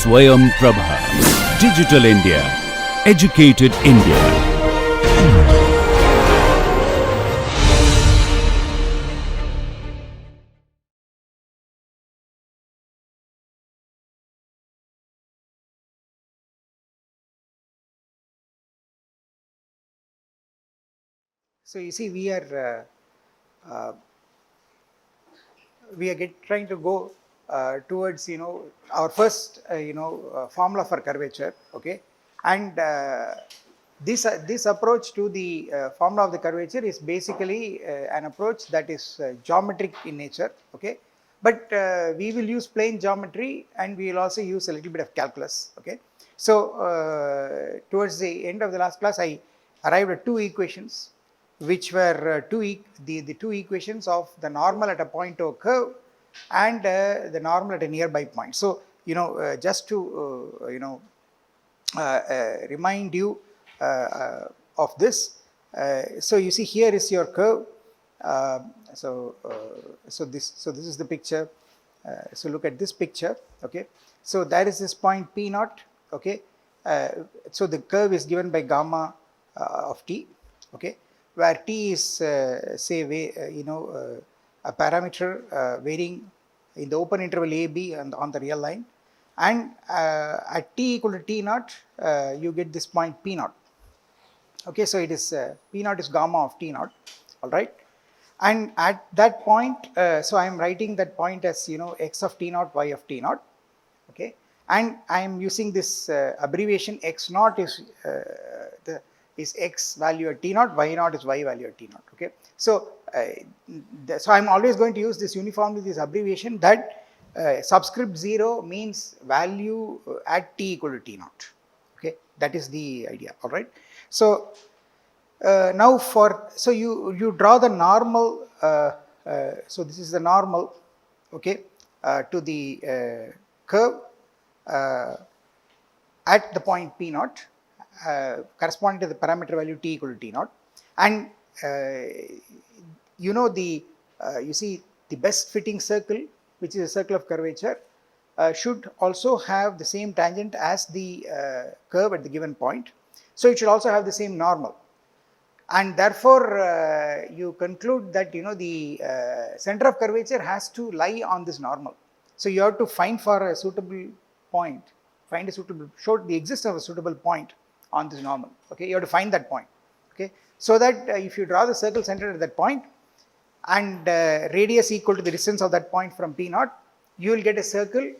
Swayam Prabha. Digital India. Educated India. So you see, we are trying to go towards our first formula for curvature, okay, and this approach to the formula of the curvature is basically an approach that is geometric in nature, okay, but we will use plane geometry and we will also use a little bit of calculus, okay. So towards the end of the last class I arrived at two equations which were the two equations of the normal at a point to a curve and the normal at a nearby point. So, just to, remind you of this, so you see here is your curve. So this is the picture. So look at this picture, okay. So there is this point P naught, okay. So the curve is given by gamma of t, okay, where t is say a parameter varying in the open interval a b and on the real line, and at t equal to t naught you get this point P naught, okay. So it is P naught is gamma of t naught, all right. And at that point, so I am writing that point as x of t naught, y of t naught, okay, and I am using this abbreviation x naught is x value at t naught, y naught is y value at t naught, okay. So so I am always going to use this uniformly, this abbreviation, that subscript 0 means value at t equal to t naught, okay. That is the idea, all right. So now so you draw the normal, so this is the normal, okay, to the curve at the point P naught corresponding to the parameter value t equal to t naught, and you see the best fitting circle, which is a circle of curvature, should also have the same tangent as the curve at the given point. So it should also have the same normal, and therefore you conclude that the center of curvature has to lie on this normal. So you have to find for a suitable point, show the existence of a suitable point on this normal, okay. You have to find that point, okay, so that if you draw the circle centered at that point and radius equal to the distance of that point from P naught, you will get a circle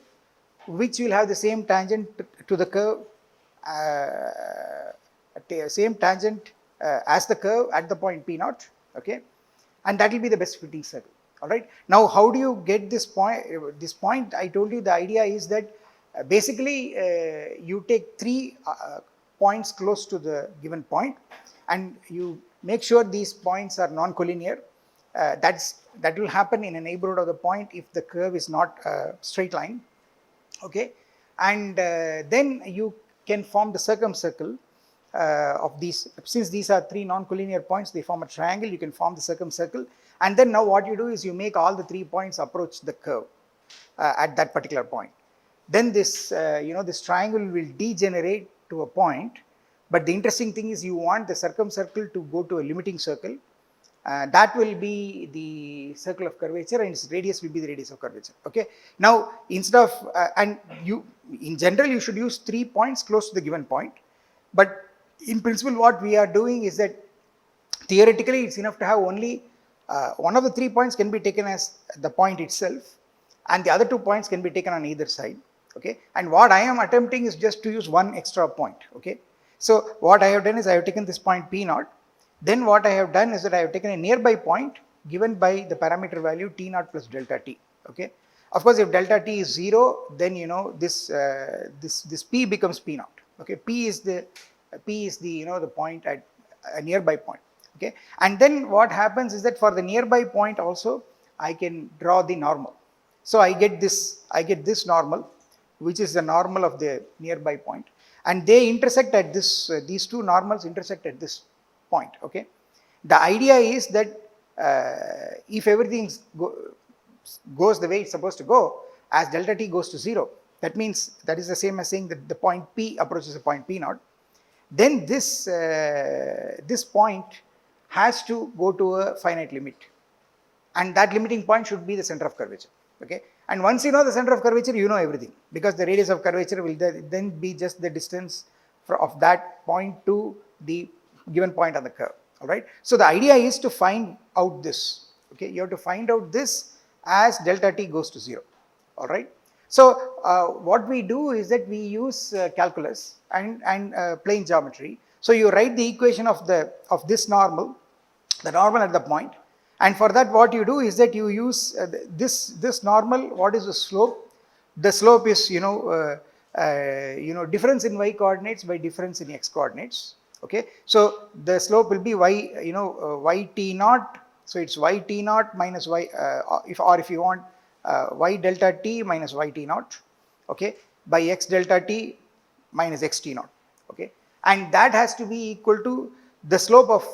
which will have the same tangent to the curve, same tangent as the curve at the point P naught, okay, and that will be the best fitting circle, all right. Now how do you get this point? I told you the idea is that basically you take three points close to the given point and you make sure these points are non-collinear. That will happen in a neighborhood of the point if the curve is not a straight line, okay, and then you can form the circumcircle of these. Since these are three non-collinear points, they form a triangle. You can form the circumcircle, and then now what you do is you make all the 3 points approach the curve at that particular point. Then this this triangle will degenerate to a point, but the interesting thing is you want the circumcircle to go to a limiting circle. That will be the circle of curvature and its radius will be the radius of curvature, okay. Now instead of and you in general you should use 3 points close to the given point, but in principle what we are doing is that theoretically it's enough to have only one of the 3 points can be taken as the point itself and the other 2 points can be taken on either side, okay. And what I am attempting is just to use one extra point, okay. So what I have done is I have taken this point P naught. Then what I have done is that I have taken a nearby point given by the parameter value t naught plus delta t, okay. Of course if delta t is 0, then this P becomes P naught, okay. P is the the point at a nearby point, okay. And then what happens is that for the nearby point also I can draw the normal. So I get this normal, which is the normal of the nearby point, and they intersect at this these two normals intersect at this point, okay. The idea is that if everything goes the way it's supposed to go, as delta t goes to 0, That means that is the same as saying that the point P approaches the point P naught. Then this point has to go to a finite limit, and that limiting point should be the center of curvature. Okay, and once you know the center of curvature, you know everything, because the radius of curvature will then be just the distance of that point to the given point on the curve. All right. So the idea is to find out this. Okay, you have to find out this as delta t goes to 0. All right. So what we do is that we use calculus and plane geometry. So you write the equation of this normal, the normal at the point, and for that what you do is that you use this normal. What is the slope? The slope is difference in y coordinates by difference in x coordinates. Okay, so the slope will be y y t naught. So it's y t naught minus y if you want y delta t minus y t naught, okay, by x delta t minus x t naught, okay, and that has to be equal to the slope of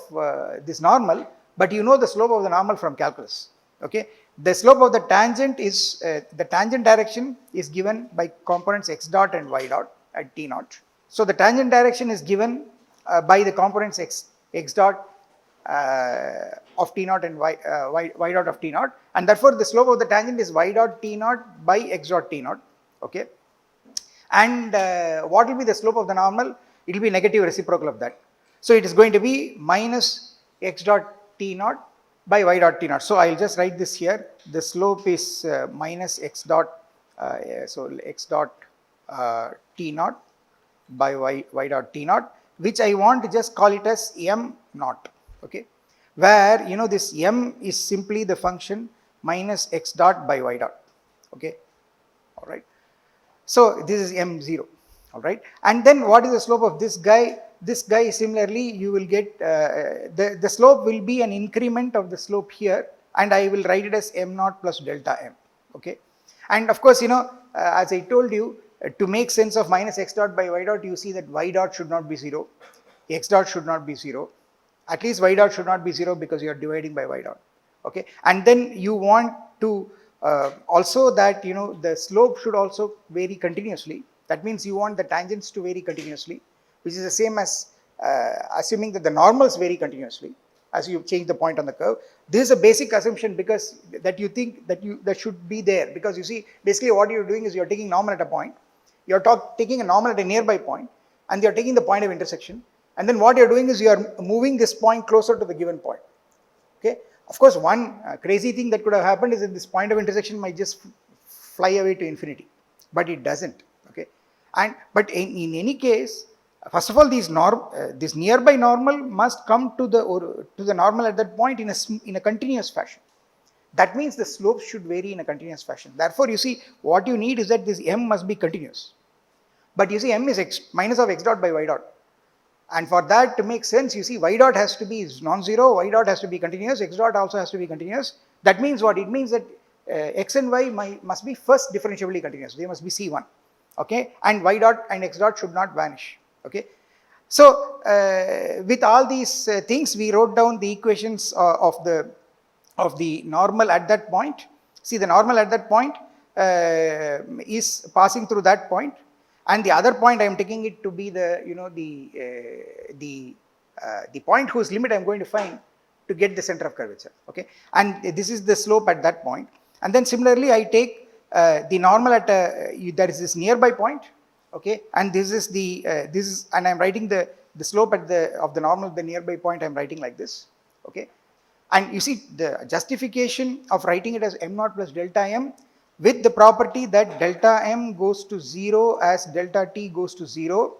this normal, but you know the slope of the normal from calculus. Okay, the slope of the tangent is the tangent direction is given by components x dot and y dot at t naught. So the tangent direction is given by the components x dot of t naught and y dot of t naught, and therefore the slope of the tangent is y dot t naught by x dot t naught. Okay, and what will be the slope of the normal? It will be negative reciprocal of that. So it is going to be minus x dot t naught by y dot t naught. So I will just write this here. The slope is minus x dot x dot t naught by y dot t naught, which I want to just call it as m naught. Okay, where this m is simply the function minus x dot by y dot. Okay, all right. So this is m0. All right, and then what is the slope of this guy? This guy similarly you will get the slope will be an increment of the slope here, and I will write it as m naught plus delta m. Okay, and of course as I told you, to make sense of minus x dot by y dot, you see that y dot should not be 0, x dot should not be 0, at least y dot should not be 0 because you are dividing by y dot. Okay, and then you want to also that the slope should also vary continuously. That means you want the tangents to vary continuously, which is the same as assuming that the normals vary continuously as you change the point on the curve. This is a basic assumption because that you think that should be there, because you see basically what you're doing is you're taking normal at a point, you're taking a normal at a nearby point, and you're taking the point of intersection, and then what you're doing is you're moving this point closer to the given point. Okay, of course one crazy thing that could have happened is that this point of intersection might just fly away to infinity, but it doesn't. Okay, but in any case, first of all, this nearby normal must come to the normal at that point in a continuous fashion. That means the slope should vary in a continuous fashion. Therefore, you see what you need is that this m must be continuous. But you see m is minus of x dot by y dot, and for that to make sense, you see y dot has to be non-zero, y dot has to be continuous, x dot also has to be continuous. That means what? It means that x and y must be first differentiably continuous. They must be C1. Okay, and y dot and x dot should not vanish. Okay, so with all these things, we wrote down the equations of the normal at that point. See, the normal at that point is passing through that point, and the other point I am taking it to be the the point whose limit I am going to find to get the center of curvature. Okay, and this is the slope at that point, and then similarly I take the normal at there is this nearby point. Okay, and this is and I am writing the slope at of the normal, the nearby point I am writing like this. Okay, and you see the justification of writing it as m naught plus delta m with the property that delta m goes to 0 as delta t goes to 0.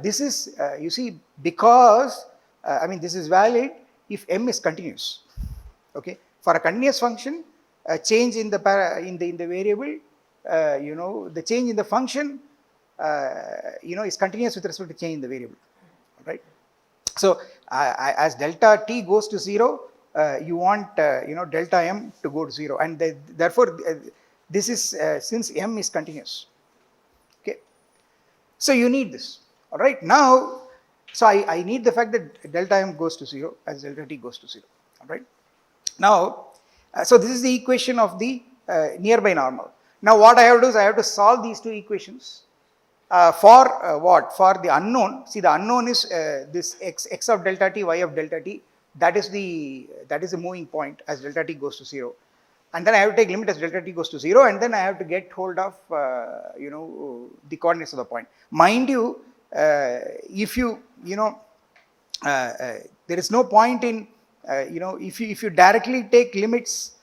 This is you see, because I mean this is valid if m is continuous. Okay, for a continuous function, a change in the variable, the change in the function is continuous with respect to change in the variable. Right. So as delta t goes to 0, you want delta m to go to 0, and therefore this is since m is continuous. Okay, so you need this. All right, now so I need the fact that delta m goes to 0 as delta t goes to 0. All right, now so this is the equation of the nearby normal. Now what I have to do is I have to solve these two equations for what? For the unknown. See, the unknown is this x of delta t, y of delta t. That is the moving point as delta t goes to 0. And then I have to take limit as delta t goes to 0, and then I have to get hold of the coordinates of the point. Mind you, if you there is no point in if you directly take limits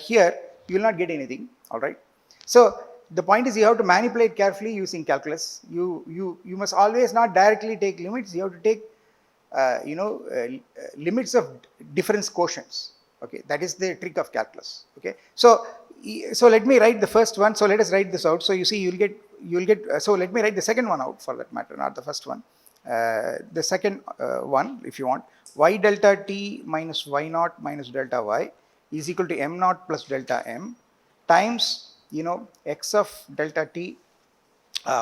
here, you will not get anything. All right. So the point is you have to manipulate carefully using calculus. You must always not directly take limits. You have to take limits of difference quotients. Okay, that is the trick of calculus. Okay, so let me write the first one. So let us write this out. So you see, you'll get. So let me write the second one out for that matter, not the first one. The second one, if you want, y delta t minus y naught minus delta y is equal to m naught plus delta m times x of delta t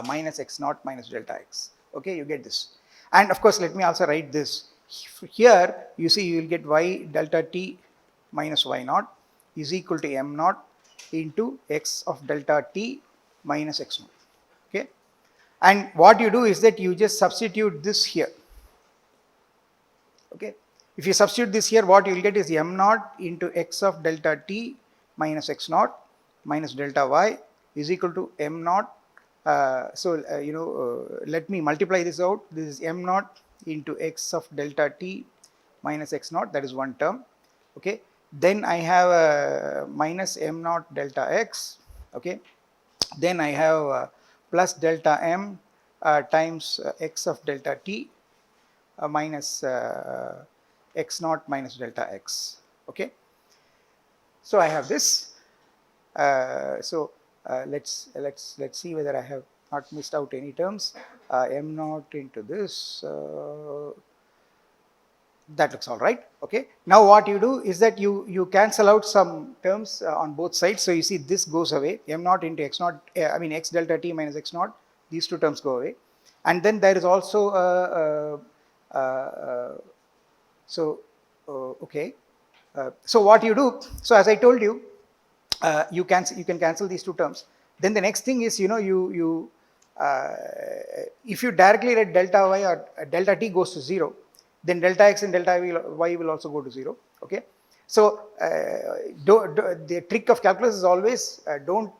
minus x naught minus delta x. Okay, you get this. And of course, let me also write this. Here, you see, you will get y delta t minus y naught is equal to m naught into x of delta t minus x naught. Okay, and what you do is that you just substitute this here. Okay, if you substitute this here, what you will get is m naught into x of delta t minus x naught minus delta y is equal to m naught. Let me multiply this out. This is m naught into x of delta t minus x naught, that is one term. Okay, then I have minus m naught delta x. Okay, then I have plus delta m times x of delta t minus x naught minus delta x. Okay, so I have this. Let's see whether I have not missed out any terms. M naught into this. That looks all right. Okay. Now what you do is that you cancel out some terms on both sides. So you see this goes away. M naught into x naught. X delta t minus x naught. These two terms go away. And then there is also okay. So what you do? So as I told you, you can cancel these two terms. Then the next thing is if you directly write delta y or delta t goes to 0, then delta x and delta y will also go to 0. Okay, so the trick of calculus is always don't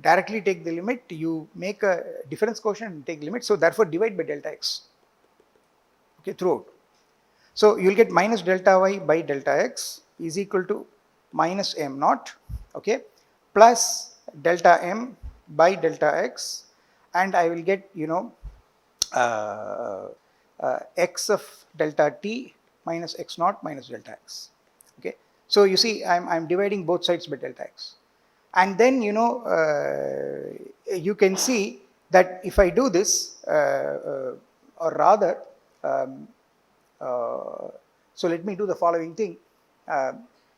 directly take the limit. You make a difference quotient and take limit. So therefore divide by delta x. Okay, throughout. So you will get minus delta y by delta x is equal to minus m naught. Okay, plus delta m by delta x, and I will get x of delta t minus x naught minus delta x. Okay, so you see I'm dividing both sides by delta x, and then you can see that if I do this or rather so let me do the following thing.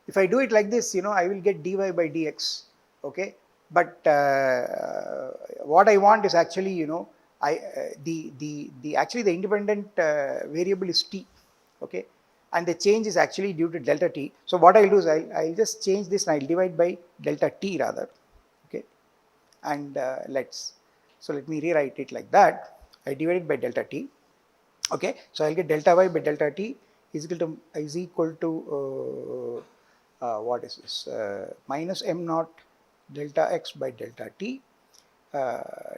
If I do it like this, I will get dy by dx. Okay, but what I want is actually the independent variable is t. Okay, and the change is actually due to delta t. So what I will do is I'll just change this and I'll divide by delta t rather. Okay, and let me rewrite it like that. I divide it by delta t. Okay, so I'll get delta y by delta t is equal to what is this? Minus m naught delta x by delta t,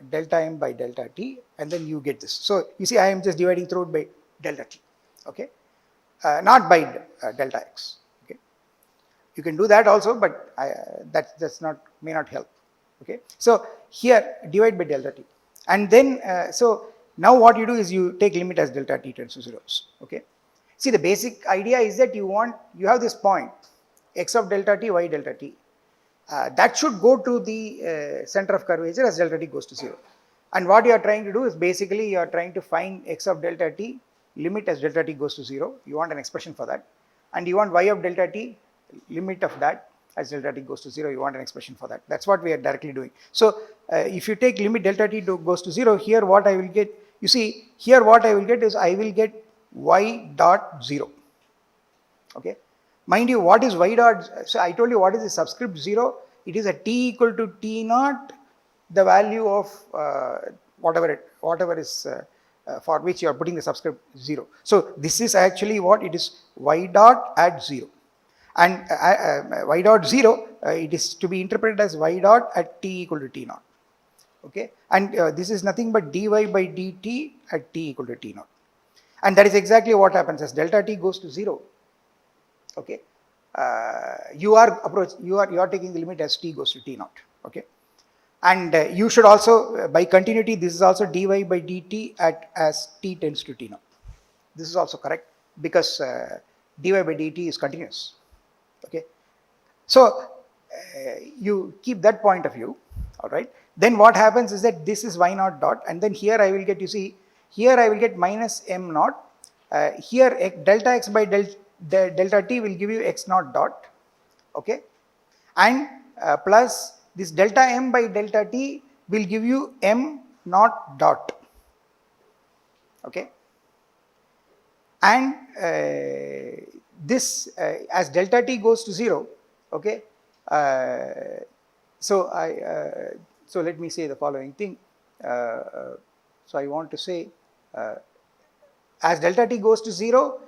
delta m by delta t, and then you get this. So you see, I am just dividing through by delta t. Okay, not by delta x. Okay, you can do that also, but may not help. Okay, so here divide by delta t, and then so now what you do is you take limit as delta t tends to 0. Okay, see, the basic idea is that you have this point x of delta t, y delta t. That should go to the center of curvature as delta t goes to 0. And what you are trying to do is basically you are trying to find x of delta t limit as delta t goes to 0. You want an expression for that. And you want y of delta t limit of that as delta t goes to 0. You want an expression for that. That's what we are directly doing. So if you take limit delta t goes to 0, here what I will get, you see, here what I will get is I will get y dot 0. Okay. Mind you, what is y dot? So I told you what is the subscript 0. it is at t equal to t naught, the value of whatever is for which you are putting the subscript 0. So this is actually what it is, y dot at 0, and y dot 0 it is to be interpreted as y dot at t equal to t naught. Okay, and this is nothing but dy by dt at t equal to t naught, and that is exactly what happens as delta t goes to 0. Okay, you are taking the limit as t goes to t naught. Okay, and you should also by continuity, this is also dy by dt at as t tends to t naught. This is also correct because dy by dt is continuous. Okay, so you keep that point of view. All right, then what happens is that this is y naught dot, and then here I will get, you see, here I will get minus m naught. Here delta x by delta t will give you x naught dot. Okay, and plus this delta m by delta t will give you m naught dot. Okay, and this as delta t goes to 0. Okay, so so let me say the following thing. So I want to say as delta t goes to 0,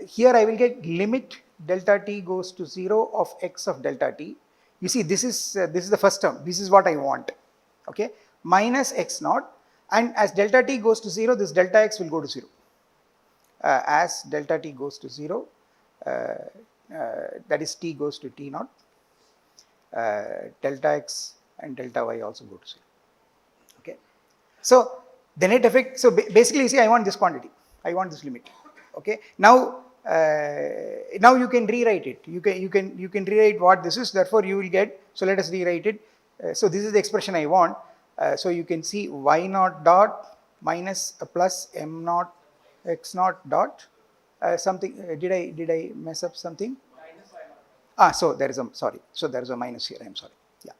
here I will get limit delta t goes to 0 of x of delta t. You see, this is the first term. This is what I want. Okay, minus x naught, and as delta t goes to 0, this delta x will go to 0. As delta t goes to 0, that is t goes to t naught, delta x and delta y also go to 0. Okay, so the net effect, so basically you see, I want this quantity, I want this limit. Okay, now now you can rewrite it. You can rewrite what this is. Therefore, you will get. So let us rewrite it. So this is the expression I want. So you can see y naught dot minus plus m naught x naught dot something. Did I mess up something? So there is a, sorry. So there is a minus here. I am sorry. Yeah.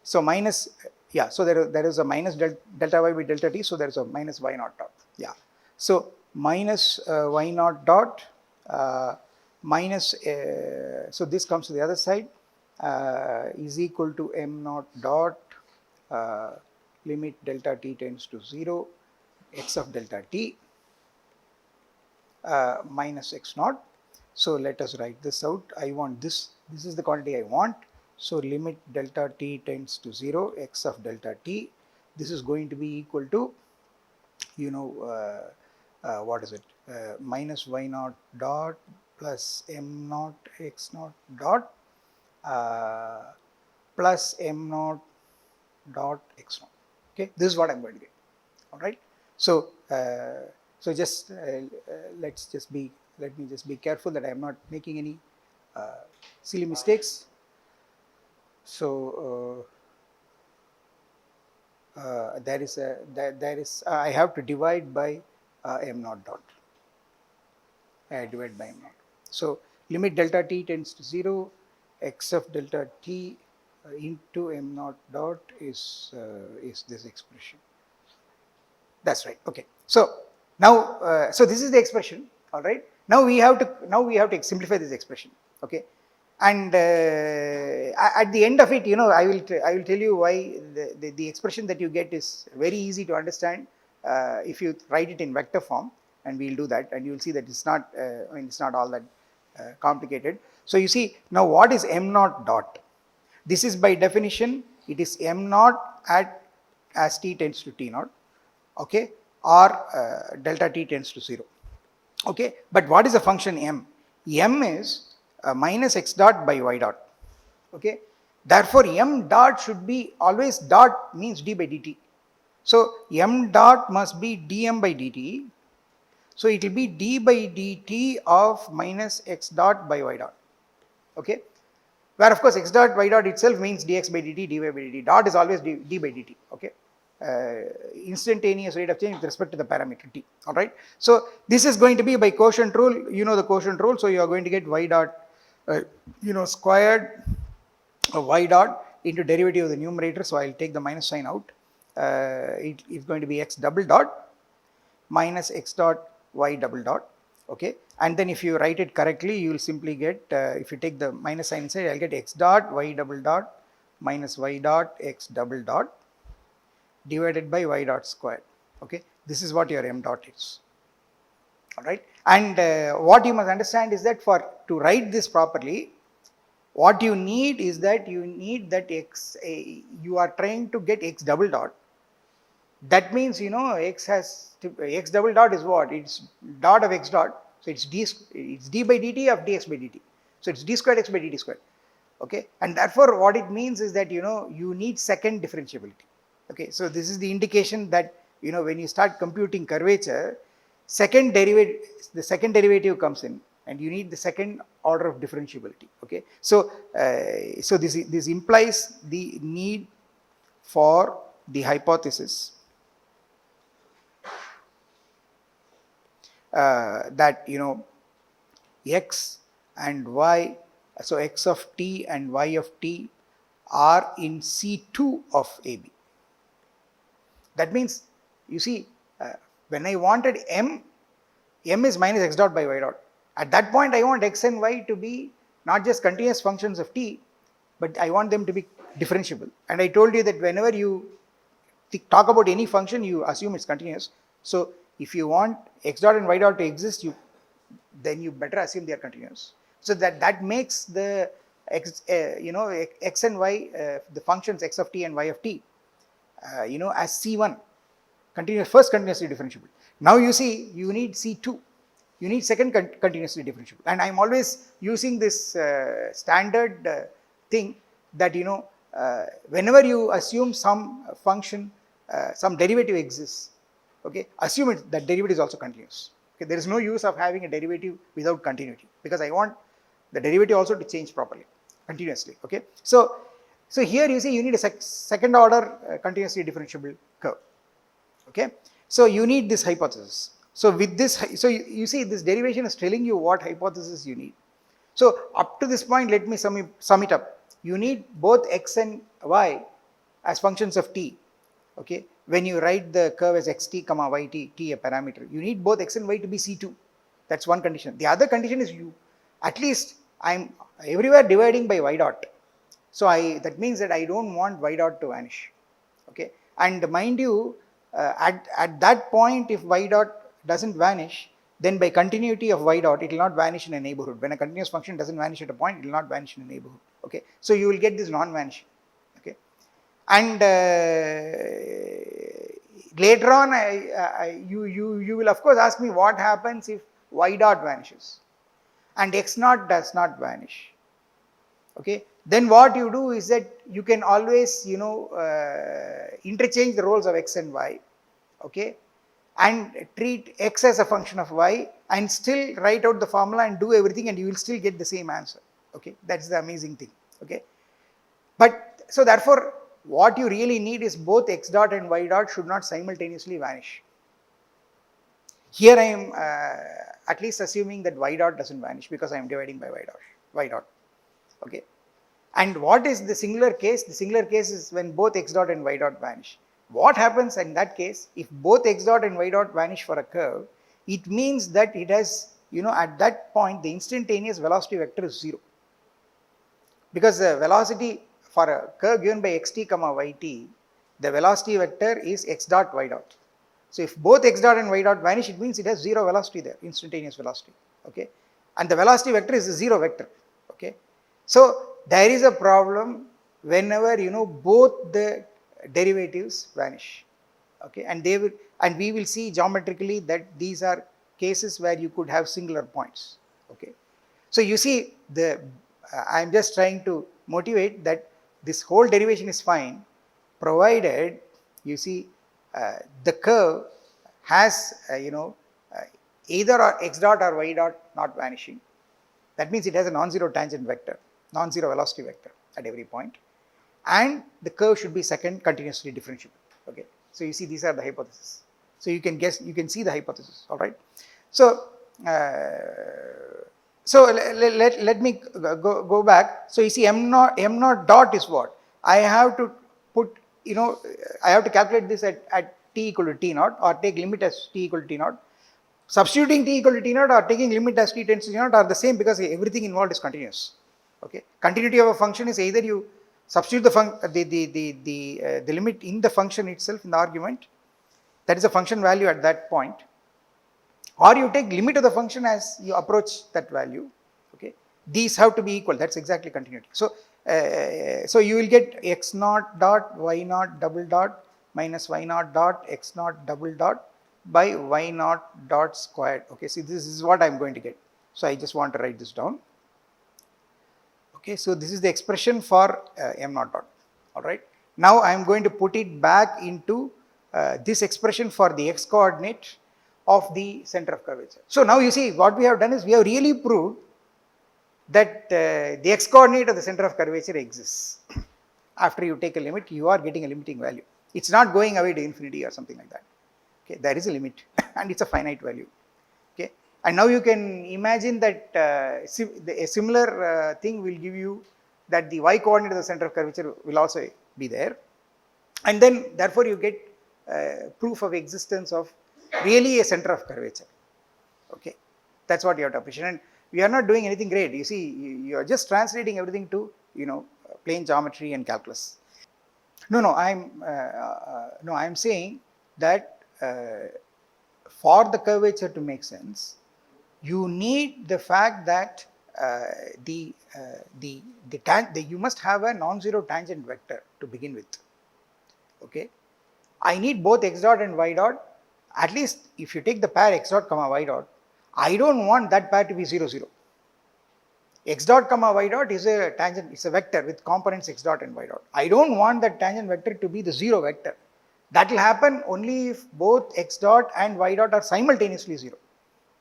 So minus. Yeah. So there is a minus delta y by delta t. So there is a minus y naught dot. Yeah. So minus y naught dot minus, so this comes to the other side, is equal to m naught dot limit delta t tends to 0 x of delta t minus x naught. So let us write this out. I want this is the quantity I want. So limit delta t tends to 0 x of delta t, this is going to be equal to, you know, what is it, minus y naught dot plus m naught x naught dot plus m naught dot x naught. Okay, this is what I'm going to get. All right. So so just let me just be careful that I am not making any silly mistakes. So there is I have to divide by m naught dot. I divide by m naught. So limit delta t tends to 0, x of delta t into m naught dot is this expression. That's right. Okay. So now so this is the expression. All right. Now we have to simplify this expression. Okay. And at the end of it, you know, I will tell you why the expression that you get is very easy to understand if you write it in vector form, and we will do that, and you will see that it's not I mean, it's not all that complicated. So you see, now what is m naught dot? This is by definition, it is m naught at as t tends to t naught, okay, or delta t tends to 0. Okay, but what is the function m? M is minus x dot by y dot. Okay, therefore m dot should be always, dot means d by dt. So m dot must be dm by dt. So it will be d by dt of minus x dot by y dot. Okay, where of course x dot y dot itself means dx by dt, dy by dt. Dot is always d by dt. Okay, instantaneous rate of change with respect to the parameter t. All right. So this is going to be by quotient rule. You know the quotient rule. So you are going to get y dot, you know, squared y dot into derivative of the numerator. So I will take the minus sign out. It is going to be x double dot minus x dot y double dot. Okay, and then if you write it correctly, you will simply get if you take the minus sign inside, I'll get x dot y double dot minus y dot x double dot divided by y dot squared. Okay, this is what your m dot is. All right, and what you must understand is that for to write this properly, what you need is that you need that x, you are trying to get x double dot. That means x has x double dot is what? It's dot of x dot. So it's d by dt of dx by dt. So it's d squared x by dt squared. Okay, and therefore what it means is that you need second differentiability. Okay, so this is the indication that when you start computing curvature, the second derivative comes in, and you need the second order of differentiability. Okay, so so this implies the need for the hypothesis that x and y, so x of t and y of t are in C2 of AB. That means, you see, when I wanted m is minus x dot by y dot. At that point I want x and y to be not just continuous functions of t, but I want them to be differentiable. And I told you that whenever you talk about any function, you assume it's continuous. So if you want x dot and y dot to exist, then you better assume they are continuous. So that makes the x, x and y, the functions x of t and y of t, as C1, first continuously differentiable. Now you see, you need C2, you need second continuously differentiable. And I'm always using this standard thing that whenever you assume some function, some derivative exists, okay, assume that derivative is also continuous. Okay, there is no use of having a derivative without continuity, because I want the derivative also to change properly, continuously. Okay, so here you see you need a second order continuously differentiable curve. Okay, so you need this hypothesis. So with this, so you see this derivation is telling you what hypothesis you need. So up to this point, let me sum it up. You need both x and y as functions of t. Okay, when you write the curve as xt comma yt, t a parameter, you need both x and y to be C2. That's one condition. The other condition is at least I'm everywhere dividing by y dot. So that means that I don't want y dot to vanish. Okay, and mind you, at that point, if y dot doesn't vanish, then by continuity of y dot, it will not vanish in a neighborhood. When a continuous function doesn't vanish at a point, it will not vanish in a neighborhood. Okay, so you will get this non-vanishing. Okay, and later on, you will of course ask me what happens if y dot vanishes and x naught does not vanish. Okay, then what you do is that you can always interchange the roles of x and y. Okay, and treat x as a function of y and still write out the formula and do everything, and you will still get the same answer. Okay, that's the amazing thing. Okay, but so therefore what you really need is both x dot and y dot should not simultaneously vanish. Here I am at least assuming that y dot doesn't vanish because I am dividing by y dot. Okay, and what is the singular case? The singular case is when both x dot and y dot vanish. What happens in that case? If both x dot and y dot vanish for a curve, it means that it has, at that point the instantaneous velocity vector is 0, because the velocity for a curve given by xt comma yt, the velocity vector is x dot y dot. So if both x dot and y dot vanish, it means it has 0 velocity there, instantaneous velocity. Okay, and the velocity vector is a 0 vector. Okay, so there is a problem whenever both the derivatives vanish. Okay, and we will see geometrically that these are cases where you could have singular points. Okay, so you see I am just trying to motivate that this whole derivation is fine, provided you see the curve has either or x dot or y dot not vanishing. That means it has a non-zero tangent vector, non-zero velocity vector at every point, and the curve should be second continuously differentiable. Okay, so you see these are the hypotheses. So you can see the hypothesis. All right. So let me go back. So you see m naught dot is what? I have to put, I have to calculate this at t equal to t naught, or take limit as t equal to t naught. Substituting t equal to t naught or taking limit as t tends to t naught are the same, because everything involved is continuous. Okay, continuity of a function is either you substitute the limit in the function itself in the argument, that is a function value at that point, or you take limit of the function as you approach that value. Okay, these have to be equal. That's exactly continuity. So you will get x naught dot y naught double dot minus y naught dot x naught double dot by y naught dot squared. Okay, see, this is what I am going to get. So I just want to write this down. Okay, so this is the expression for m naught dot. All right. Now I am going to put it back into this expression for the x coordinate of the center of curvature. So now you see, what we have done is we have really proved that the x coordinate of the center of curvature exists. After you take a limit, you are getting a limiting value. It's not going away to infinity or something like that. Okay, there is a limit and it's a finite value. Okay, and now you can imagine that a similar thing will give you that the y coordinate of the center of curvature will also be there, and then therefore you get proof of existence of really a center of curvature. Okay, that's what you have to appreciate. And we are not doing anything great. You see, you are just translating everything to plane geometry and calculus. No, I'm saying that for the curvature to make sense, you need the fact that you must have a non-zero tangent vector to begin with. Okay, I need both x dot and y dot. At least if you take the pair x dot comma y dot, I don't want that pair to be 0, 0. X dot comma y dot is a tangent, it's a vector with components x dot and y dot. I don't want that tangent vector to be the 0 vector. That will happen only if both x dot and y dot are simultaneously 0.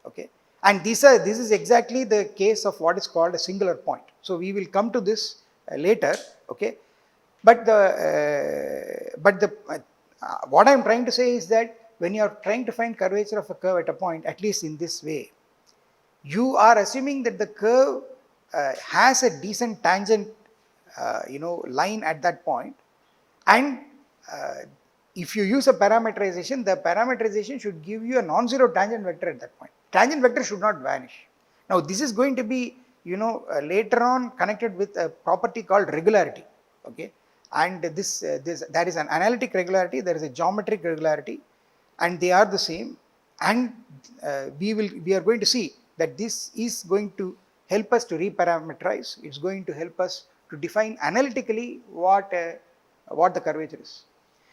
Okay, and this is exactly the case of what is called a singular point. So we will come to this later. Okay, but what I am trying to say is that when you are trying to find curvature of a curve at a point, at least in this way, you are assuming that the curve has a decent tangent line at that point, and if you use a parameterization, the parameterization should give you a non-zero tangent vector at that point. Tangent vector should not vanish. Now this is going to be later on connected with a property called regularity. Okay, and there is an analytic regularity, there is a geometric regularity, and they are the same, and we are going to see that this is going to help us to reparameterize. It's going to help us to define analytically what the curvature is.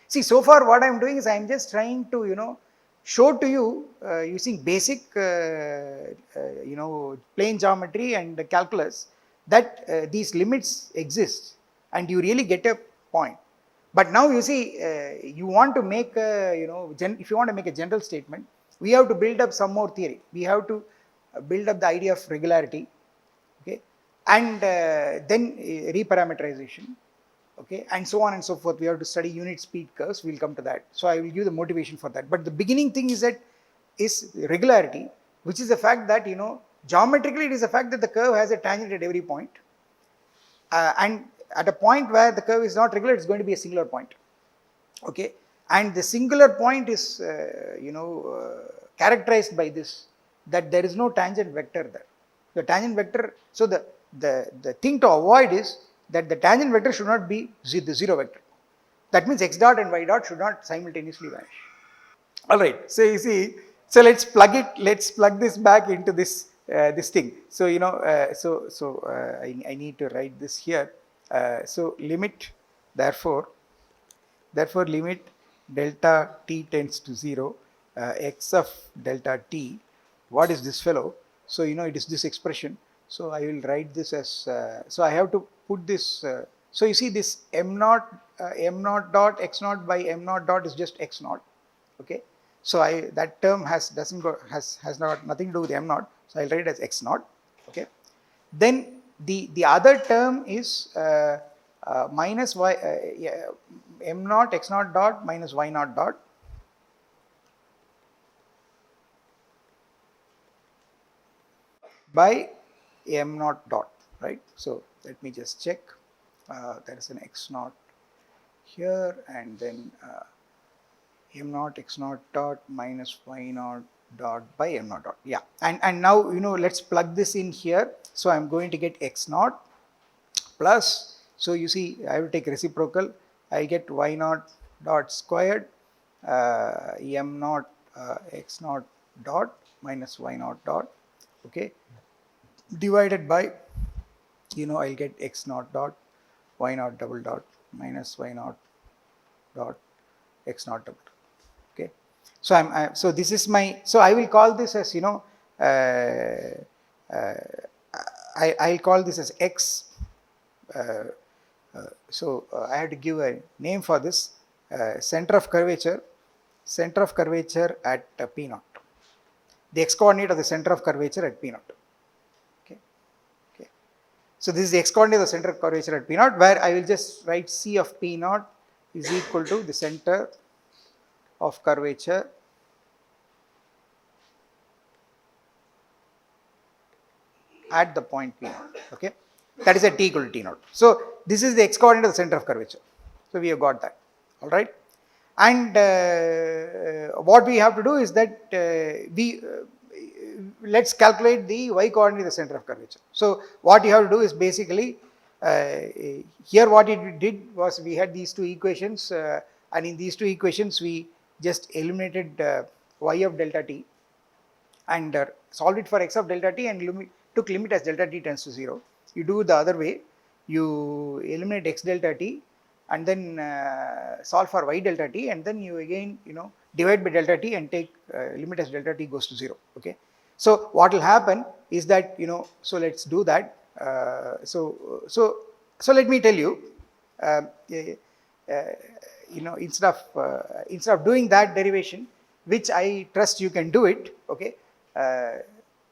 See, so far what I am doing is I am just trying to show to you using basic plane geometry and calculus that these limits exist, and you really get a point. But now you see, you want to make if you want to make a general statement, we have to build up some more theory. We have to build up the idea of regularity, okay, and then reparameterization, okay, and so on and so forth. We have to study unit speed curves. We'll come to that. So I will give the motivation for that. But the beginning thing is regularity, which is the fact that geometrically it is the fact that the curve has a tangent at every point, and at a point where the curve is not regular, it's going to be a singular point. Okay, and the singular point is characterized by this, that there is no tangent vector there. The tangent vector, so the thing to avoid is that the tangent vector should not be the 0 vector. That means x dot and y dot should not simultaneously vanish. All right, so you see, so let's plug this back into this thing. So I need to write this here. So limit, therefore limit delta t tends to 0, x of delta t. What is this fellow? So it is this expression. So I will write this as so I have to put this. So you see, this m naught dot x naught by m naught dot is just x naught. Okay, so that term has nothing to do with m naught. So I'll write it as x naught. Okay, then the other term is minus y m naught x naught dot minus y naught dot by m naught dot, right? So let me just check. There is an x naught here, and then m naught x naught dot minus y naught dot by m naught dot. Yeah, and now let's plug this in here. So I'm going to get x naught plus, So you see, I will take reciprocal, I get y naught dot squared m naught x naught dot minus y naught dot, okay, divided by, I'll get x naught dot y naught double dot minus y naught dot x naught double dot. Okay, so this is my, so I will call this as, uh, I'll call this as x. So I have to give a name for this, center of curvature at p naught, the x coordinate of the center of curvature at p naught. Okay, okay. So this is the x coordinate of the center of curvature at p naught, where I will just write c of p naught is equal to the center of curvature at the point p naught. Okay, that is at t equal to t naught. So this is the x coordinate of the center of curvature. So we have got that. All right. And what we have to do is that let's calculate the y coordinate of the center of curvature. So what you have to do is basically, here what it did was we had these two equations, and in these two equations we just eliminated y of delta t and solved it for x of delta t and took limit as delta t tends to 0. You do the other way, you eliminate x delta t and then solve for y delta t, and then you again divide by delta t and take limit as delta t goes to 0. Okay, so what will happen is that so let's do that. So let me tell you, instead of doing that derivation, which I trust you can do it. Okay,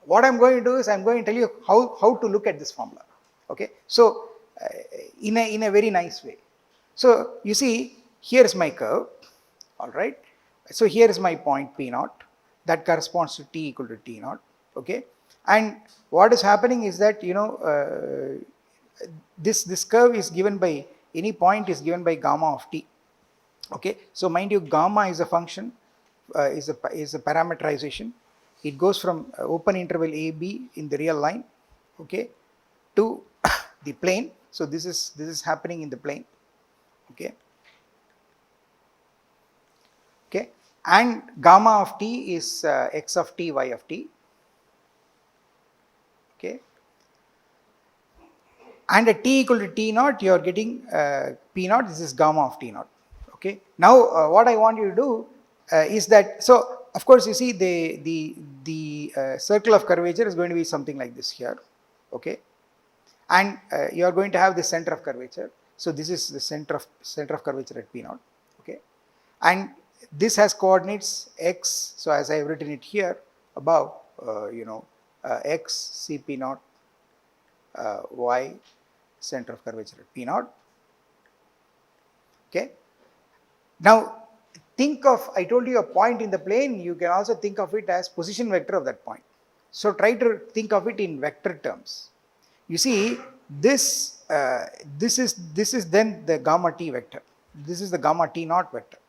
what I'm going to do is I'm going to tell you how to look at this formula. Okay, so in a very nice way. So you see, here is my curve, all right. So here is my point p naught that corresponds to t equal to t naught. Okay, and what is happening is that this curve is given by, any point is given by gamma of t. Okay, so mind you, gamma is a function, is a parameterization. It goes from open interval a b in the real line, okay, to the plane. So this is happening in the plane. Okay, okay, and gamma of t is x of t, y of t. Okay, and at t equal to t naught, you are getting p naught. This is gamma of t naught. Okay, now what I want you to do is that, so of course you see the circle of curvature is going to be something like this here. Okay, and you are going to have the center of curvature. So this is the center of curvature at p naught. Okay, and this has coordinates x. So as I have written it here above, x cp naught, y center of curvature at p naught. Okay, now think of, I told you a point in the plane, you can also think of it as position vector of that point. So try to think of it in vector terms. You see, this is then the gamma t vector. This is the gamma t naught vector.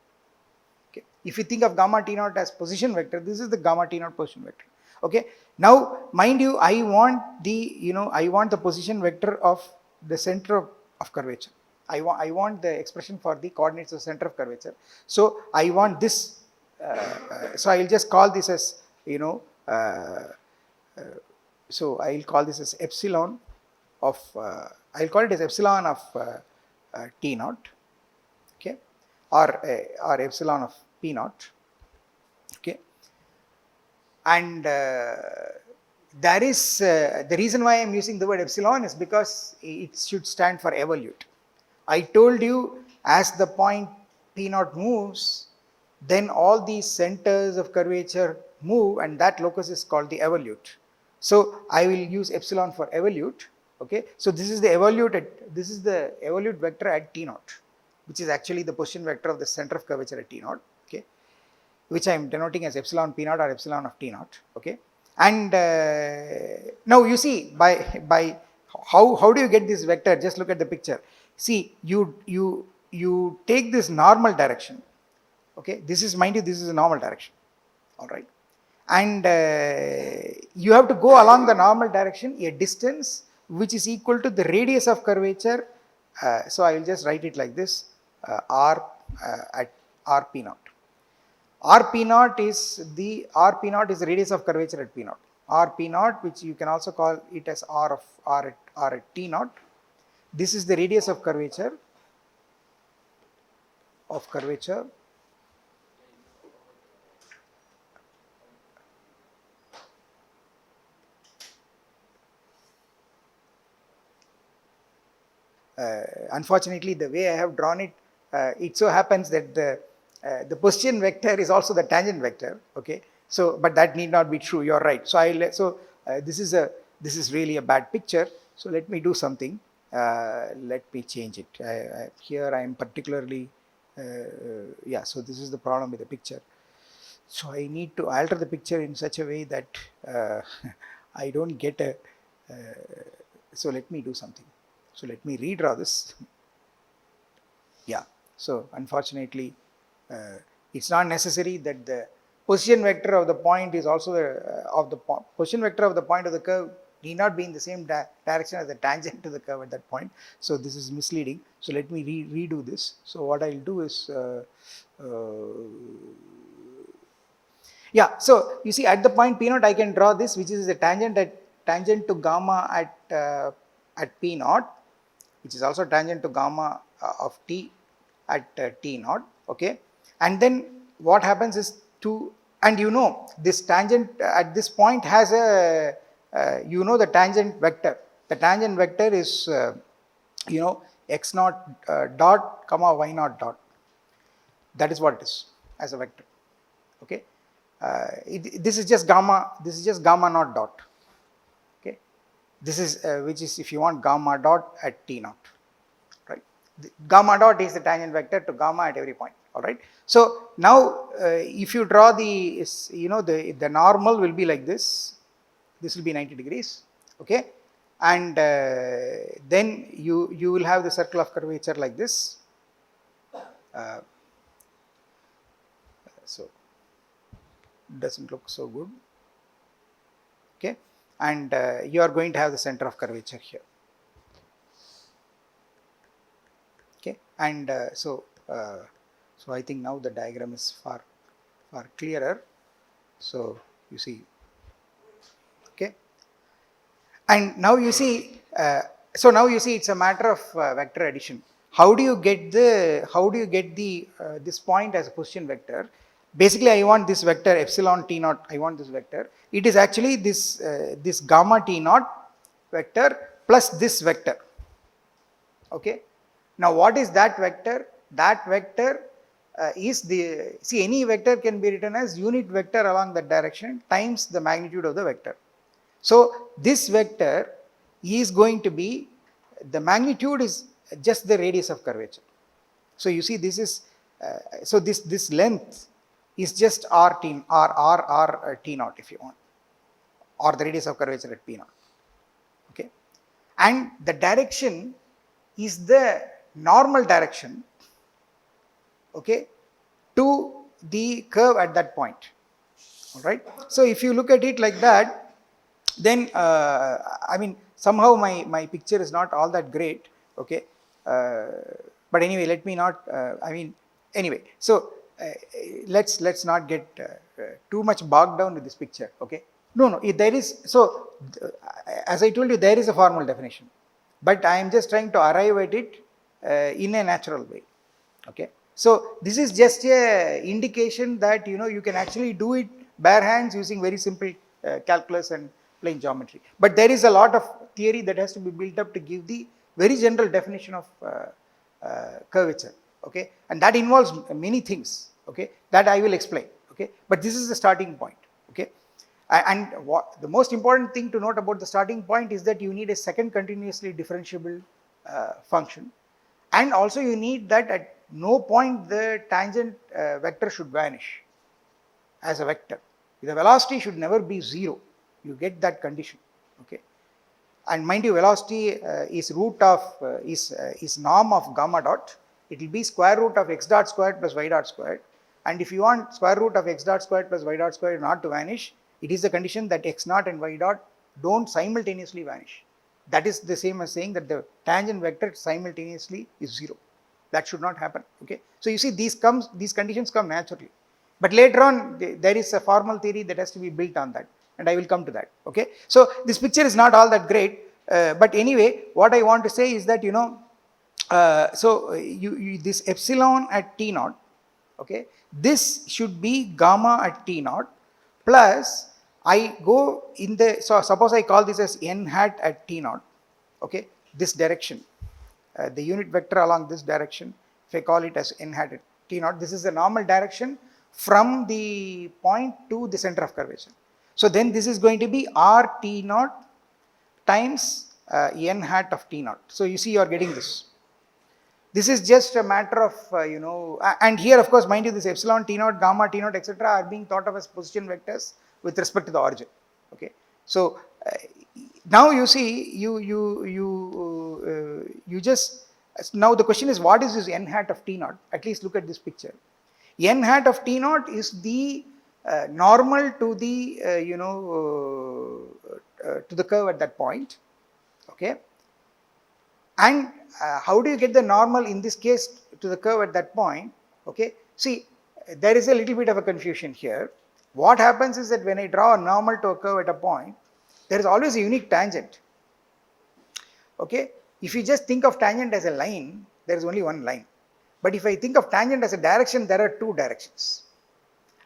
Okay, if you think of gamma t naught as position vector, this is the gamma t naught position vector. Okay, now mind you, I want the position vector of the center of curvature. I want the expression for the coordinates of center of curvature. So I want this. So I will just call this as so I will call this as epsilon of I will call it as epsilon of t naught. Okay, or epsilon of p naught. Okay, and there is the reason why I am using the word epsilon is because it should stand for evolute. I told you, as the point p naught moves, then all these centers of curvature move, and that locus is called the evolute. So I will use epsilon for evolute. Okay, so this is the evolute vector at t naught, which is actually the position vector of the center of curvature at t naught. Okay, which I am denoting as epsilon p naught or epsilon of t naught. Okay, and now you see, by how do you get this vector? Just look at the picture. See, you take this normal direction. Okay, this is, mind you, this is a normal direction. All right, and you have to go along the normal direction a distance which is equal to the radius of curvature So I will just write it like this, R at R P naught. R P naught is the radius of curvature at P naught. R P naught, which you can also call it as R at T naught. This is the radius of curvature unfortunately, the way I have drawn it, it so happens that the position vector is also the tangent vector. Okay, so but that need not be true. You're right. So this is really a bad picture. So let me do something. Let me change it. Here I am particularly yeah. So this is the problem with the picture. So I need to alter the picture in such a way that I don't get a. So let me do something. So let me redraw this. Yeah. So unfortunately, it's not necessary that the position vector of the point is also position vector of the point of the curve need not be in the same direction as the tangent to the curve at that point. So this is misleading. So let me redo this. So what I'll do is. Yeah, so you see at the point P naught I can draw this, which is a tangent to gamma at P naught, which is also tangent to gamma of T at T naught. Okay, and then what happens is and this tangent at this point has a the tangent vector. The tangent vector is x naught dot comma y naught dot. That is what it is as a vector. Okay. This is just gamma naught dot. Okay, this is which is, if you want, gamma dot at T naught, right? The gamma dot is the tangent vector to gamma at every point. All right. So now if you draw the normal will be like this. This will be 90 degrees. Okay, and then you will have the circle of curvature like this. So doesn't look so good. Okay, and you are going to have the center of curvature here. Okay, and so I think now the diagram is far clearer. So you see, okay, and now you see, it's a matter of vector addition. How do you get this point as a position vector? Basically, I want this vector epsilon T naught. I want this vector. It is actually this gamma T naught vector plus this vector. Okay. Now, what is that vector? That vector is any vector can be written as unit vector along that direction times the magnitude of the vector. So this vector is going to be, the magnitude is just the radius of curvature. So you see, this is this length is just r t naught, if you want, or the radius of curvature at P naught. Okay, and the direction is the normal direction, okay, to the curve at that point. All right. So if you look at it like that, then I mean, somehow my picture is not all that great. Okay, but anyway, let me not. Anyway, so let's not get too much bogged down with this picture. Okay. No, there is, so as I told you, there is a formal definition, but I am just trying to arrive at it in a natural way. Okay, so this is just a indication that you can actually do it bare hands using very simple calculus and plane geometry, but there is a lot of theory that has to be built up to give the very general definition of curvature. Okay, and that involves many things, okay, that I will explain. Okay, but this is the starting point. Okay, and what the most important thing to note about the starting point is that you need a second continuously differentiable function, and also you need that at no point the tangent vector should vanish as a vector. The velocity should never be 0. You get that condition. Okay, and mind you, velocity is root of is norm of gamma dot. It will be square root of x dot squared plus y dot squared, and if you want square root of x dot squared plus y dot squared not to vanish, it is the condition that x naught and y dot don't simultaneously vanish. That is the same as saying that the tangent vector simultaneously is 0. That should not happen. Okay. So you see these conditions come naturally. But later on there is a formal theory that has to be built on that, and I will come to that. Okay. So this picture is not all that great, but anyway what I want to say is that this epsilon at t naught, okay, this should be gamma at t naught plus I go in the, so suppose I call this as n hat at t naught, okay, this direction, the unit vector along this direction, if I call it as n hat at t naught, this is the normal direction from the point to the center of curvature. So then this is going to be r t naught times n hat of t naught. So you see you are getting this. This is just a matter of, and here of course mind you, this epsilon t naught, gamma t naught, etc. are being thought of as position vectors with respect to the origin. Okay. So now you see, you just, now the question is what is this n hat of t naught? At least look at this picture. N hat of t naught is the normal to the, to the curve at that point. Okay. And how do you get the normal in this case to the curve at that point? Okay. See, there is a little bit of a confusion here. What happens is that when I draw a normal to a curve at a point, there is always a unique tangent. Okay. If you just think of tangent as a line, there is only one line. But if I think of tangent as a direction, there are two directions.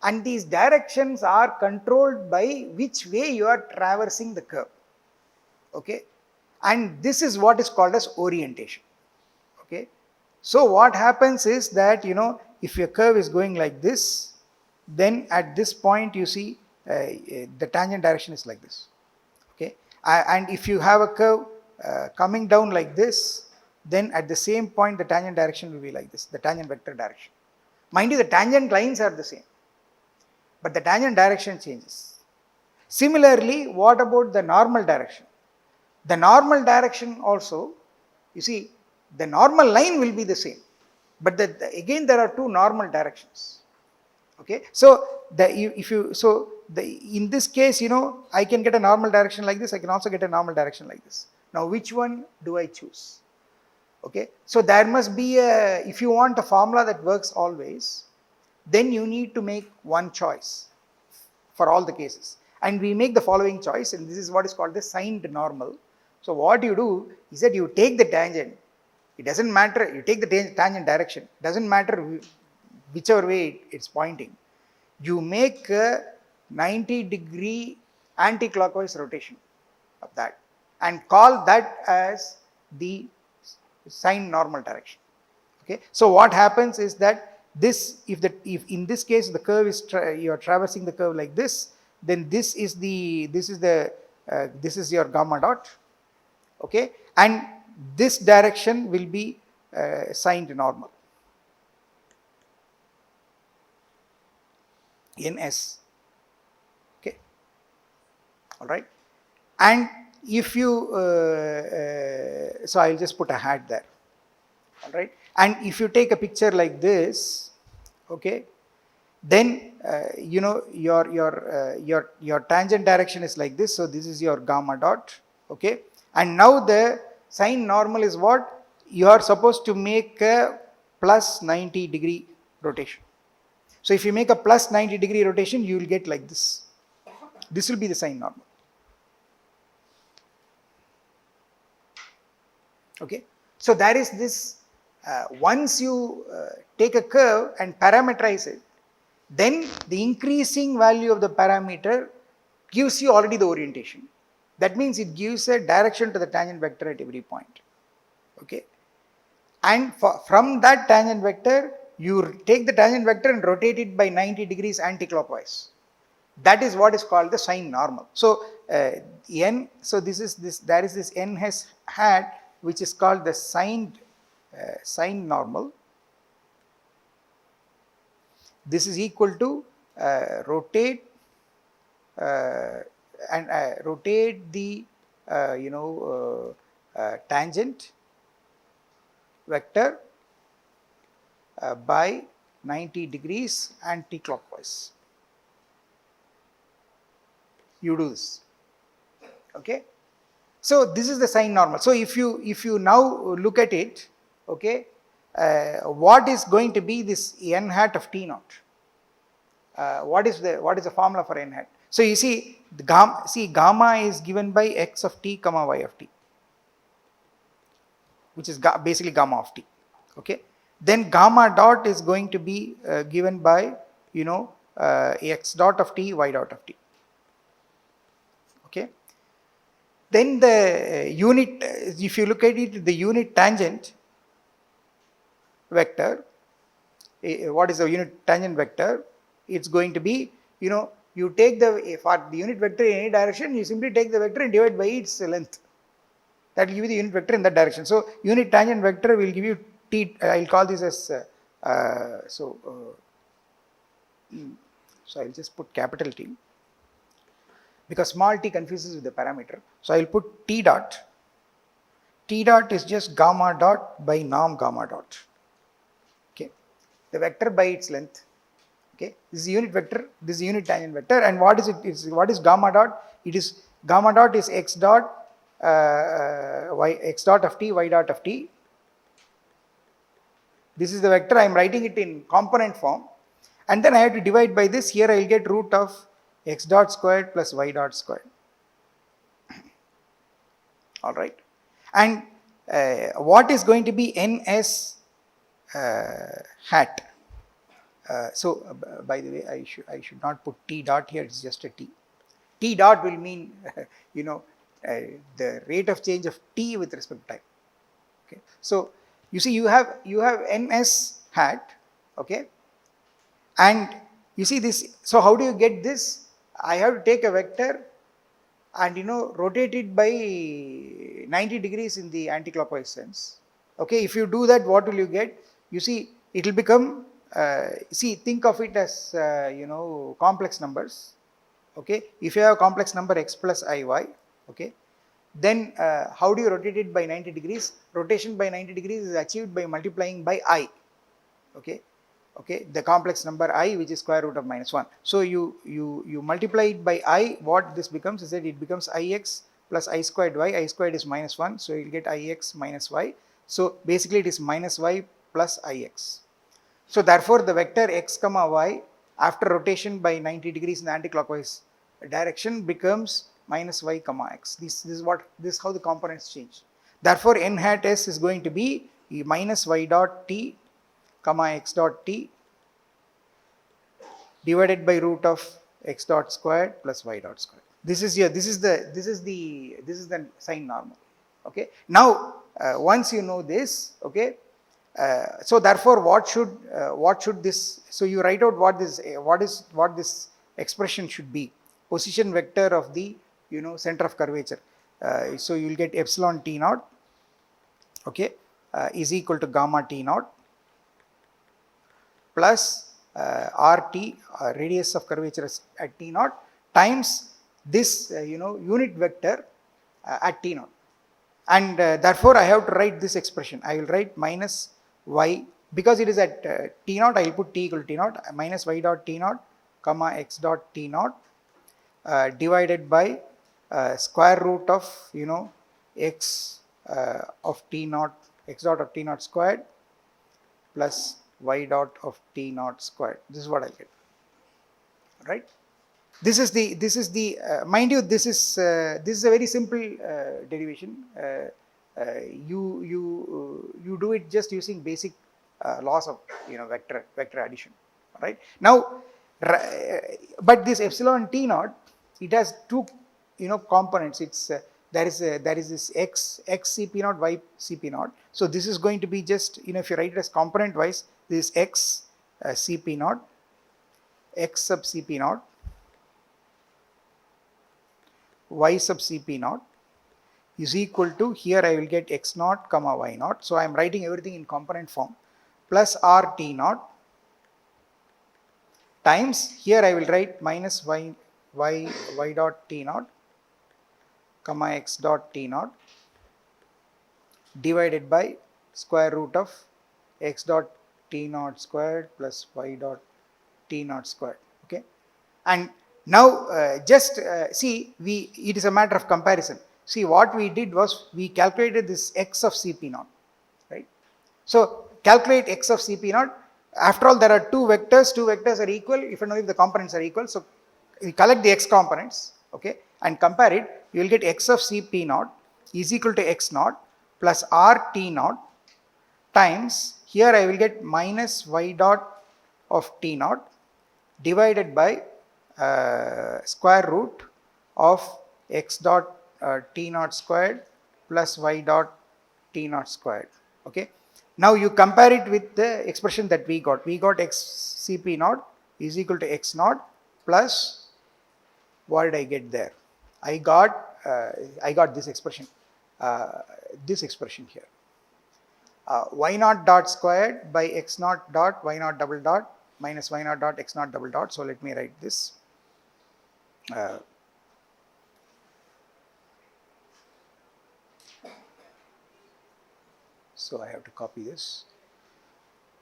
And these directions are controlled by which way you are traversing the curve. Okay. And this is what is called as orientation. Okay. So what happens is that, if your curve is going like this, then at this point you see the tangent direction is like this. Okay. And if you have a curve coming down like this, then at the same point the tangent direction will be like this, the tangent vector direction. Mind you, the tangent lines are the same, but the tangent direction changes. Similarly, what about the normal direction? The normal direction also, you see, the normal line will be the same, but again there are two normal directions. Okay. So in this case, I can get a normal direction like this, I can also get a normal direction like this. Now which one do I choose? Okay. So there must be if you want a formula that works always, then you need to make one choice for all the cases. And we make the following choice, and this is what is called the signed normal. So what you do is that you take the tangent, it doesn't matter, you take the tangent direction, doesn't matter whichever way it's pointing. You make a 90-degree anti-clockwise rotation of that and call that as the signed normal direction. Okay. So what happens is that this, if in this case the curve is you are traversing the curve like this, then this is your gamma dot. Okay. And this direction will be signed normal, NS. Okay. All right. And if you, so I'll just put a hat there. All right. And if you take a picture like this, okay, then your tangent direction is like this. So this is your gamma dot. Okay. And now the sign normal is what? You are supposed to make a plus 90-degree rotation. So if you make a plus 90-degree rotation, you will get like this. This will be the sign normal. Okay. So there is this, once you take a curve and parameterize it, then the increasing value of the parameter gives you already the orientation. That means it gives a direction to the tangent vector at every point. Okay. And from that tangent vector, you take the tangent vector and rotate it by 90 degrees anti-clockwise. That is what is called the sign normal. So n, so there is this n hat which is called the sign normal. This is equal to rotate rotate the tangent vector by 90 degrees anti-clockwise. You do this. Okay. So this is the sign normal. So if you now look at it, okay, what is going to be this n hat of t naught? What is the formula for n hat? So you see, gamma is given by x of t comma y of t, which is basically gamma of t. Okay, then gamma dot is going to be given by x dot of t, y dot of t. Okay, then the unit, if you look at it, the unit tangent vector, what is the unit tangent vector? It's going to be, you take for the unit vector in any direction, you simply take the vector and divide by its length. That will give you the unit vector in that direction. So unit tangent vector will give you t. I'll call this as so I'll just put capital T, because small t confuses with the parameter. So I'll put t dot. T dot is just gamma dot by norm gamma dot. Okay, the vector by its length. Okay, this is unit vector, this is unit tangent vector, and what is it? What is gamma dot? It is gamma dot is x dot x dot of t, y dot of t. This is the vector. I am writing it in component form, and then I have to divide by this. Here I will get root of x dot squared plus y dot squared. All right, and what is going to be ns hat? By the way, I should not put t dot here. It's just a t. T dot will mean the rate of change of t with respect to time. Okay, so you see, you have ns hat. Okay, and you see this. So how do you get this? I have to take a vector and rotate it by 90 degrees in the anticlockwise sense. Okay, if you do that, what will you get? You see, it will become think of it as complex numbers. Okay, if you have a complex number x plus iy, okay, then how do you rotate it by 90 degrees? Rotation by 90 degrees is achieved by multiplying by I. Okay, the complex number I, which is square root of -1. So you multiply it by I. What this becomes is that it becomes ix plus I squared y. I squared is -1, so you'll get ix minus y. So basically it is minus y plus ix. So therefore the vector x comma y after rotation by 90 degrees in the anticlockwise direction becomes minus y comma x. This is how the components change. Therefore n hat s is going to be minus y dot t comma x dot t divided by root of x dot squared plus y dot squared. This is the sign normal. Okay. Now once you know this, okay. So therefore, what should this? So you write out what this expression should be. Position vector of the center of curvature. So you will get epsilon t naught. Okay, is equal to gamma t naught plus rt, radius of curvature at t naught, times this unit vector at t naught. And therefore I have to write this expression. I will write minus y, because it is at t naught, I will put t equal to t naught, minus y dot t naught comma x dot t naught divided by square root of x of t naught, x dot of t naught squared plus y dot of t naught squared. This is what I get. Right? This is the mind you, this is a very simple derivation. You do it just using basic laws of vector addition. Right? Now, but this epsilon t naught, it has two components. It's there is this x cp naught, y cp naught. So this is going to be just if you write it as component wise, this x cp naught, x sub cp naught, y sub cp naught is equal to, here I will get x naught comma y naught. So I am writing everything in component form, plus r t naught times, here I will write minus y dot t naught comma x dot t naught divided by square root of x dot t naught squared plus y dot t naught squared. Okay, and now just see, it is a matter of comparison. see what we did was we calculated this x of Cp naught, right? So calculate x of Cp naught. After all, there are two vectors are equal if and only if the components are equal. So we collect the x components, okay, and compare it. You will get x of Cp naught is equal to x naught plus RT naught times, here I will get minus y dot of T naught divided by square root of x dot T naught squared plus y dot T naught squared, okay. Now you compare it with the expression that we got x Cp naught is equal to x naught plus, what did I get there? I got this expression here. Y naught dot squared by x naught dot y naught double dot minus y naught dot x naught double dot. So let me write this. So I have to copy this.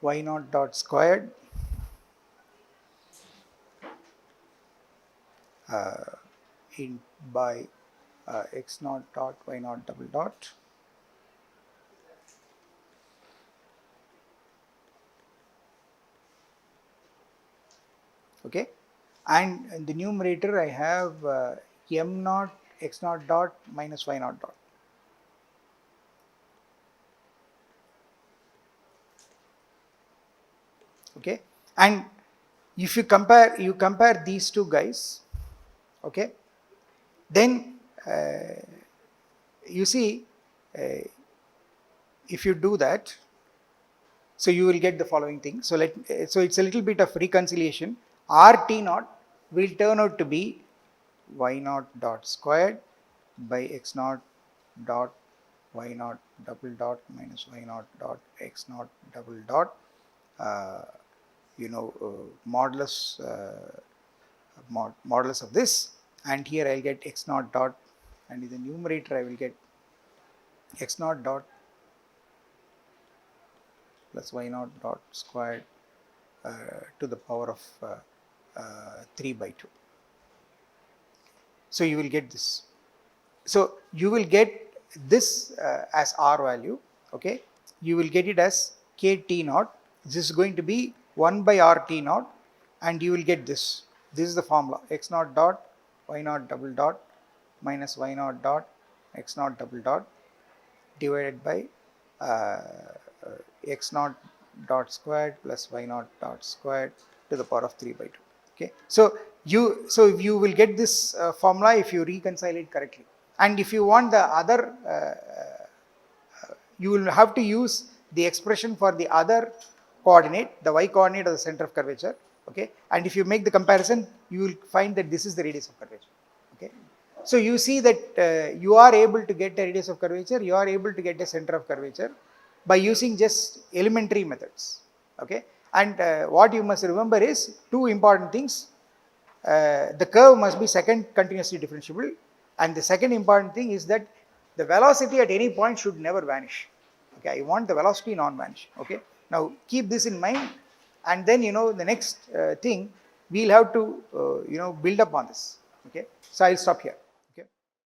Y naught dot squared in by x naught dot y naught double dot okay, and in the numerator I have m naught x naught dot minus y naught dot. Okay, and if you compare these two guys, okay, then you see if you do that, so you will get the following thing. So so it's a little bit of reconciliation. RT naught will turn out to be y naught dot squared by x naught dot y naught double dot minus y naught dot x naught double dot modulus of this, and here I'll get x naught dot, and in the numerator I will get x naught dot plus y naught dot squared to the power of 3 by 2. So you will get this. So you will get this as R value, okay. You will get it as KT naught. This is going to be 1 by RT naught, and you will get this. This is the formula: x naught dot y naught double dot minus y naught dot x naught double dot divided by x naught dot squared plus y naught dot squared to the power of 3 by 2. Okay, so you will get this formula if you reconcile it correctly, and if you want the other, you will have to use the expression for the other coordinate, the y coordinate of the center of curvature. Okay, and if you make the comparison, you will find that this is the radius of curvature. Okay, so you see that you are able to get a radius of curvature, you are able to get a center of curvature by using just elementary methods. Okay, and what you must remember is two important things. The curve must be second continuously differentiable, and the second important thing is that the velocity at any point should never vanish. Okay, I want the velocity non-vanish. Okay, now keep this in mind, and then the next thing we'll have to build up on this. Okay, so I'll stop here.